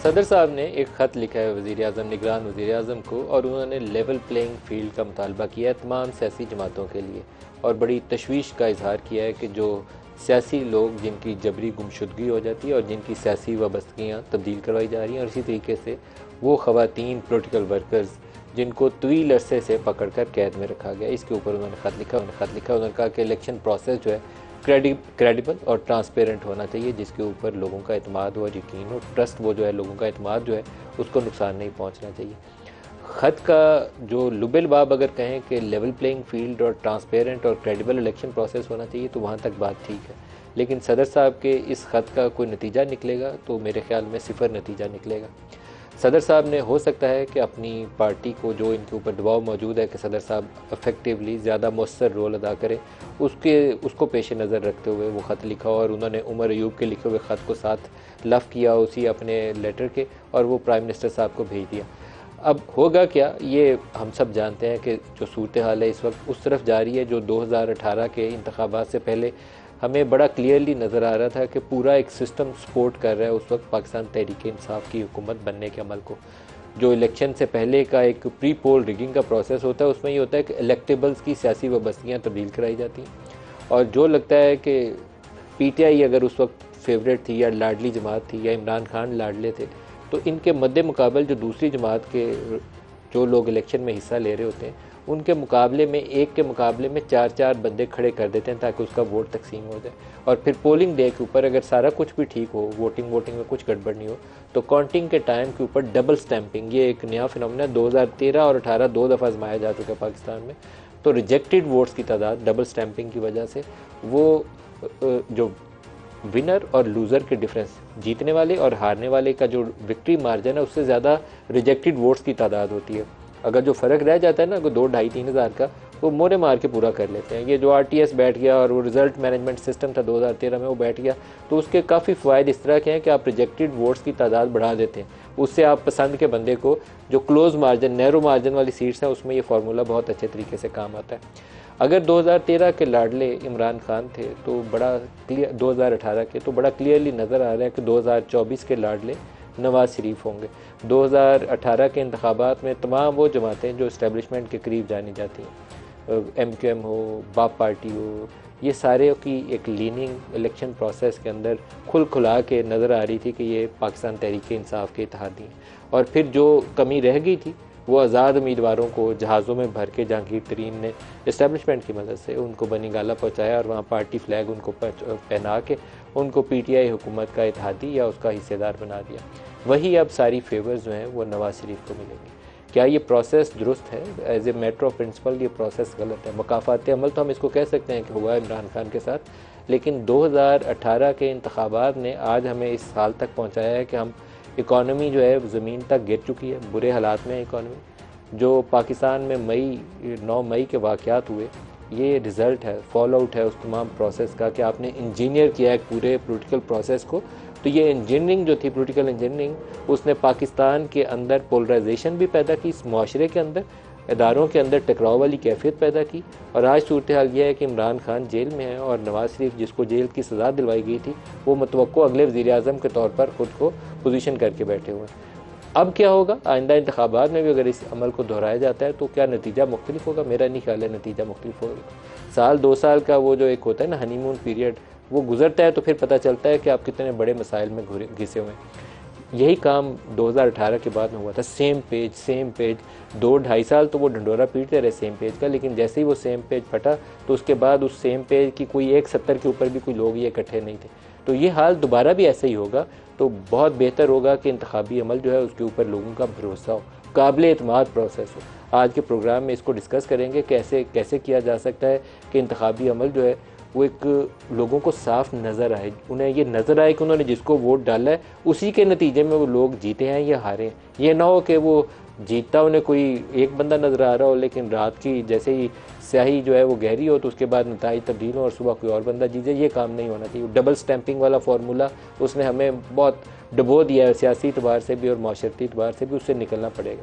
सदर साहब ने एक ख़त लिखा है वज़ीर आज़म निगरान वज़ीर आज़म को और उन्होंने लेवल प्लेइंग फील्ड का मुतालबा किया है तमाम सियासी जमातों के लिए और बड़ी तशवीश का इजहार किया है कि जो सियासी लोग जिनकी जबरी गुमशुदगी हो जाती है और जिनकी सियासी वाबस्तगियाँ तब्दील करवाई जा रही हैं और इसी तरीके से वो ख़वातीन पोलिटिकल वर्कर्स जिनको तवील अरसे से पकड़ कर कैद में रखा गया, इसके ऊपर उन्होंने ख़त लिखा। उन्होंने कहा कि इलेक्शन प्रोसेस जो है क्रेडिबल और ट्रांसपेरेंट होना चाहिए, जिसके ऊपर लोगों का एतमाद हो, यकीन हो, ट्रस्ट वो जो है लोगों का एतमाद जो है उसको नुकसान नहीं पहुंचना चाहिए। ख़त का जो लुबिल बाब अगर कहें कि लेवल प्लेइंग फील्ड और ट्रांसपेरेंट और क्रेडिबल इलेक्शन प्रोसेस होना चाहिए तो वहाँ तक बात ठीक है, लेकिन सदर साहब के इस ख़त का कोई नतीजा निकलेगा तो मेरे ख्याल में सिफर नतीजा निकलेगा। सदर साहब ने हो सकता है कि अपनी पार्टी को जो इनके ऊपर दबाव मौजूद है कि सदर साहब इफ़ेक्टिवली ज़्यादा मौसर रोल अदा करें उसको पेश नज़र रखते हुए वो ख़त लिखा और उन्होंने उमर अयूब के लिखे हुए ख़त को साथ लफ़ किया उसी अपने लेटर के और वो प्राइम मिनिस्टर साहब को भेज दिया। अब होगा क्या, ये हम सब जानते हैं कि जो सूरत हाल है इस वक्त उस तरफ जा रही है जो 2018 के इंतखाबात से पहले हमें बड़ा क्लियरली नज़र आ रहा था कि पूरा एक सिस्टम सपोर्ट कर रहा है उस वक्त पाकिस्तान तहरीक इंसाफ की हुकूमत बनने के अमल को। जो इलेक्शन से पहले का एक प्री पोल रिगिंग का प्रोसेस होता है उसमें ये होता है कि इलेक्टेबल्स की सियासी वाबस्तियाँ तब्दील कराई जाती हैं और जो लगता है कि PTI अगर उस वक्त फेवरेट थी या लाडली जमात थी या इमरान खान लाडले थे तो इनके मद्दे मुकाबल जो दूसरी जमात के जो लोग इलेक्शन में हिस्सा ले रहे होते हैं उनके मुकाबले में एक के मुकाबले में 4-4 बंदे खड़े कर देते हैं ताकि उसका वोट तकसीम हो जाए और फिर पोलिंग डे के ऊपर अगर सारा कुछ भी ठीक हो, वोटिंग में कुछ गड़बड़ नहीं हो तो काउंटिंग के टाइम के ऊपर डबल स्टैंपिंग, ये एक नया फिनोमेना 2013 और 18 दो दफ़ा आजमाया जा चुका है पाकिस्तान में। तो रिजेक्टेड वोट्स की तादाद डबल स्टैंपिंग की वजह से वो जो विनर और लूज़र के डिफरेंस, जीतने वाले और हारने वाले का जो विक्ट्री मार्जिन है उससे ज़्यादा रिजेक्टेड वोट्स की तादाद होती है। अगर जो फ़र्क रह जाता है ना, अगर 2-2.5-3 हज़ार का, वो मोरे मार के पूरा कर लेते हैं। ये जो RTS बैठ गया और वो रिज़ल्ट मैनेजमेंट सिस्टम था 2013 में वो बैठ गया तो उसके काफ़ी फ़ायदे इस तरह के हैं कि आप रिजेक्टेड वोट्स की तादाद बढ़ा देते हैं, उससे आप पसंद के बंदे को जो क्लोज़ मार्जिन नैरो मार्जिन वाली सीट्स हैं उसमें ये फार्मूला बहुत अच्छे तरीके से काम आता है। अगर 2013 के लाडले इमरान खान थे तो बड़ा क्लियर, 2018 के तो बड़ा क्लियरली नज़र आ रहा है कि 2024 के लाडले नवाज़ शरीफ होंगे। 2018 के इंतखाबात में तमाम वो जमातें जो इस्टेब्लिशमेंट के करीब जानी जाती हैं, MQM हो, बाप पार्टी हो, ये सारे की एक लीनिंग इलेक्शन प्रोसेस के अंदर खुला के नज़र आ रही थी कि ये पाकिस्तान तहरीक इंसाफ के इत्तेहादी हैं। और फिर जो कमी रह गई थी वो आज़ाद उम्मीदवारों को जहाज़ों में भर के जहांगीर तरीन ने इस्टेब्लिशमेंट की मदद से उनको बनी गाला पहुँचाया और वहाँ पार्टी फ्लैग उनको पहना के उनको PTI हुकूमत का इत्तेहादी या उसका हिस्सेदार बना दिया। वही अब सारी फेवर्स जो हैं वो नवाज़ शरीफ को मिलेंगे। क्या ये प्रोसेस दुरुस्त है? As a matter of principle ये प्रोसेस गलत है। मकाफात अमल तो हम इसको कह सकते हैं कि हुआ इमरान खान के साथ, लेकिन 2018 के इंतखाबात ने आज हमें इस हाल तक पहुँचाया है कि हम इकॉनमी जो है ज़मीन तक गिर चुकी है, बुरे हालात में है इकॉनमी। जो पाकिस्तान में 9 मई के वाक़यात हुए ये रिज़ल्ट है, फॉल आउट है उस तमाम प्रोसेस का कि आपने इंजीनियर किया है पूरे पॉलिटिकल प्रोसेस को। तो ये इंजीनियरिंग जो थी, पॉलिटिकल इंजीनियरिंग, उसने पाकिस्तान के अंदर पोलराइजेशन भी पैदा की, इस माशरे के अंदर इदारों के अंदर टकराव वाली कैफियत पैदा की। और आज सूरत हाल यह है कि इमरान खान जेल में है और नवाज़ शरीफ जिसको जेल की सज़ा दिलवाई गई थी वो मतवक्को अगले वज़ीर आज़म के तौर पर ख़ुद को पोजीशन करके बैठे हुए हैं। अब क्या होगा आइंदा इंतखाबात में भी अगर इस अमल को दोहराया जाता है तो क्या नतीजा मुख्तलिफ होगा? मेरा नहीं ख्याल है नतीजा मुख्तलिफ होगा। 1-2 साल का वो जो एक होता है ना हनीमून पीरियड, वो गुजरता है तो फिर पता चलता है कि आप कितने बड़े मसाइल में घिसे हुए हैं। यही काम 2018 के बाद में हुआ था, सेम पेज 2-2.5 साल तो वो ढंडोरा पीटते रहे सेम पेज का, लेकिन जैसे ही वो सेम पेज फटा तो उसके बाद उस सेम पेज की कोई 170 के ऊपर भी कोई लोग ये इकट्ठे नहीं थे। तो ये हाल दोबारा भी ऐसे ही होगा तो बहुत बेहतर होगा कि इंतखाबी अमल जो है उसके ऊपर लोगों का भरोसा हो, काबिल एतमाद प्रोसेस हो। आज के प्रोग्राम में इसको डिस्कस करेंगे कैसे किया जा सकता है कि इंतखाबी अमल जो है वो एक लोगों को साफ नज़र आए, उन्हें ये नज़र आए कि उन्होंने जिसको वोट डाला है उसी के नतीजे में वो लोग जीते हैं या हारे हैं। ये ना हो कि वो जीतता उन्हें कोई एक बंदा नज़र आ रहा हो लेकिन रात की जैसे ही स्याही जो है वो गहरी हो तो उसके बाद नतीजे तब्दील हो और सुबह कोई और बंदा जीते। ये काम नहीं होना चाहिए। डबल स्टैंपिंग वाला फार्मूला उसने हमें बहुत डबो दिया है, सियासी एतबार से भी और माशरती एतबार से भी उससे निकलना पड़ेगा।